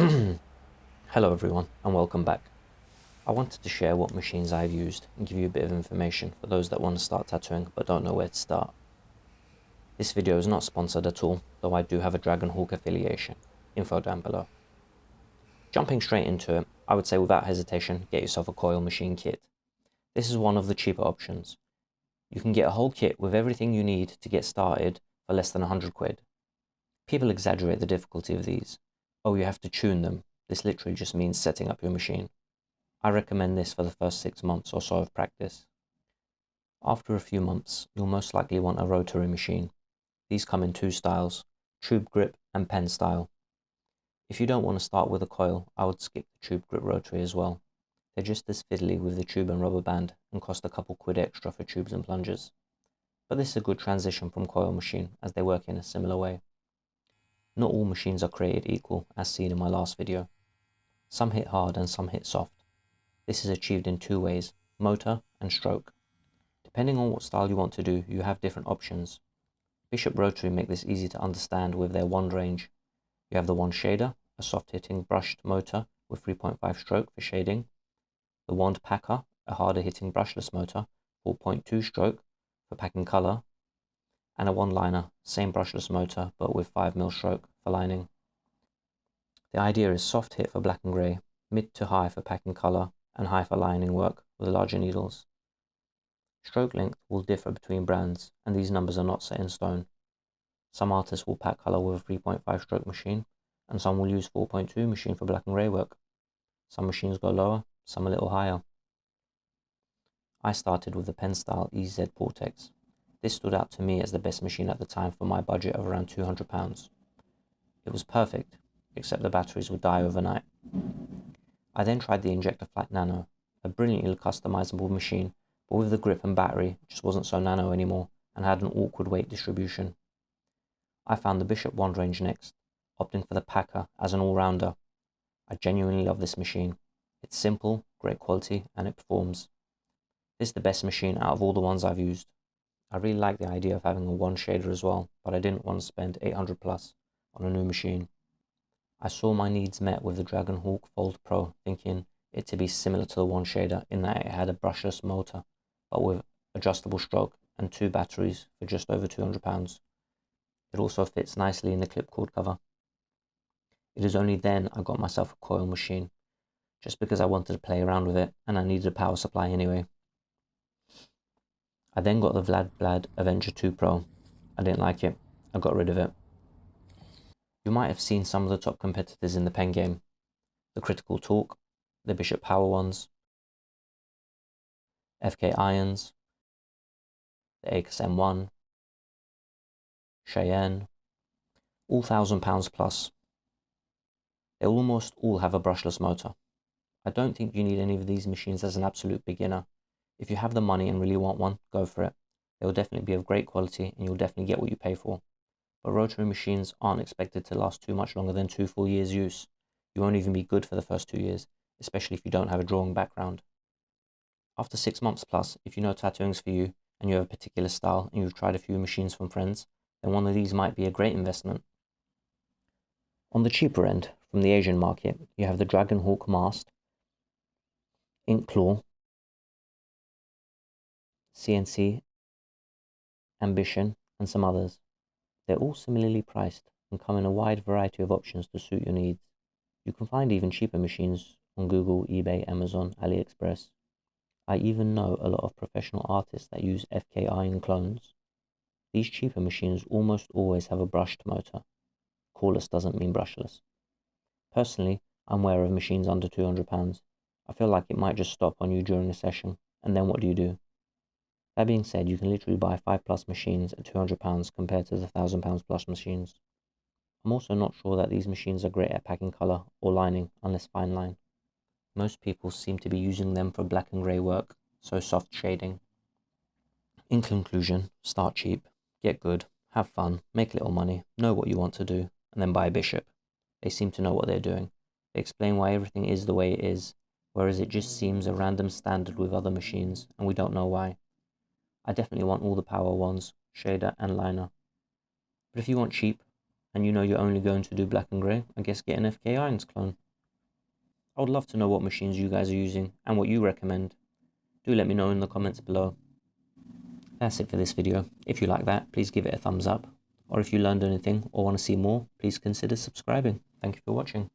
Hello everyone and welcome back. I wanted to share what machines I've used and give you a bit of information for those that want to start tattooing but don't know where to start. This video is not sponsored at all, though I do have a Dragon Hawk affiliation. Info down below. Jumping straight into it, I would say without hesitation, get yourself a coil machine kit. This is one of the cheaper options. You can get a whole kit with everything you need to get started for less than 100 quid. People exaggerate the difficulty of these. Oh, you have to tune them. This literally just means setting up your machine. I recommend this for the first 6 months or so of practice. After a few months, you'll most likely want a rotary machine. These come in two styles, tube grip and pen style. If you don't want to start with a coil, I would skip the tube grip rotary as well. They're just as fiddly with the tube and rubber band and cost a couple quid extra for tubes and plungers. But this is a good transition from coil machine as they work in a similar way. Not all machines are created equal, as seen in my last video. Some hit hard and some hit soft. This is achieved in two ways, motor and stroke. Depending on what style you want to do, you have different options. Bishop Rotary make this easy to understand with their wand range. You have the wand shader, a soft hitting brushed motor with 3.5 stroke for shading. The wand packer, a harder hitting brushless motor, 4.2 stroke for packing color. And a wand liner, same brushless motor but with 5mm stroke for lining. The idea is soft hit for black and grey, mid to high for packing color, and high for lining work with larger needles. Stroke length will differ between brands, and these numbers are not set in stone. Some artists will pack color with a 3.5 stroke machine, and some will use 4.2 machine for black and grey work. Some machines go lower, some a little higher. I started with the pen style EZ Vortex. This stood out to me as the best machine at the time for my budget of around £200. It was perfect, except the batteries would die overnight. I then tried the Injector Flat Nano, a brilliantly customizable machine, but with the grip and battery, it just wasn't so nano anymore and had an awkward weight distribution. I found the Bishop wand range next, opting for the Packer as an all-rounder. I genuinely love this machine. It's simple, great quality, and it performs. This is the best machine out of all the ones I've used. I really like the idea of having a wand shader as well, but I didn't want to spend 800 plus on a new machine. I saw my needs met with the Dragon Hawk Fold Pro, thinking it to be similar to the wand shader in that it had a brushless motor, but with adjustable stroke and two batteries for just over £200. It also fits nicely in the clip cord cover. It is only then I got myself a coil machine, just because I wanted to play around with it and I needed a power supply anyway. I then got the Vlad Blad Avenger 2 Pro. I didn't like it, I got rid of it. You might have seen some of the top competitors in the pen game. The Critical Torque, the Bishop Power ones, FK Irons, the Acus M1, Cheyenne, all £1,000 plus. They almost all have a brushless motor. I don't think you need any of these machines as an absolute beginner. If you have the money and really want one, go for it. They will definitely be of great quality and you'll definitely get what you pay for. But rotary machines aren't expected to last too much longer than 2 full years use. You won't even be good for the first 2 years, especially if you don't have a drawing background. After 6 months plus, if you know tattooing's for you and you have a particular style and you've tried a few machines from friends, then one of these might be a great investment. On the cheaper end, from the Asian market, you have the Dragon Hawk Mast, Ink Claw, CNC, Ambition, and some others. They're all similarly priced and come in a wide variety of options to suit your needs. You can find even cheaper machines on Google, eBay, Amazon, AliExpress. I even know a lot of professional artists that use FK iron clones. These cheaper machines almost always have a brushed motor. Cordless doesn't mean brushless. Personally, I'm wary of machines under £200. I feel like it might just stop on you during a session, and then what do? That being said, you can literally buy 5 plus machines at £200 compared to the £1,000 plus machines. I'm also not sure that these machines are great at packing colour or lining unless fine line. Most people seem to be using them for black and grey work, so soft shading. In conclusion, start cheap, get good, have fun, make little money, know what you want to do, and then buy a Bishop. They seem to know what they're doing. They explain why everything is the way it is, whereas it just seems a random standard with other machines, and we don't know why. I definitely want all the power ones, shader and liner. But if you want cheap, and you know you're only going to do black and grey, I guess get an FK Irons clone. I would love to know what machines you guys are using and what you recommend. Do let me know in the comments below. That's it for this video. If you like that, please give it a thumbs up. Or if you learned anything or want to see more, please consider subscribing. Thank you for watching.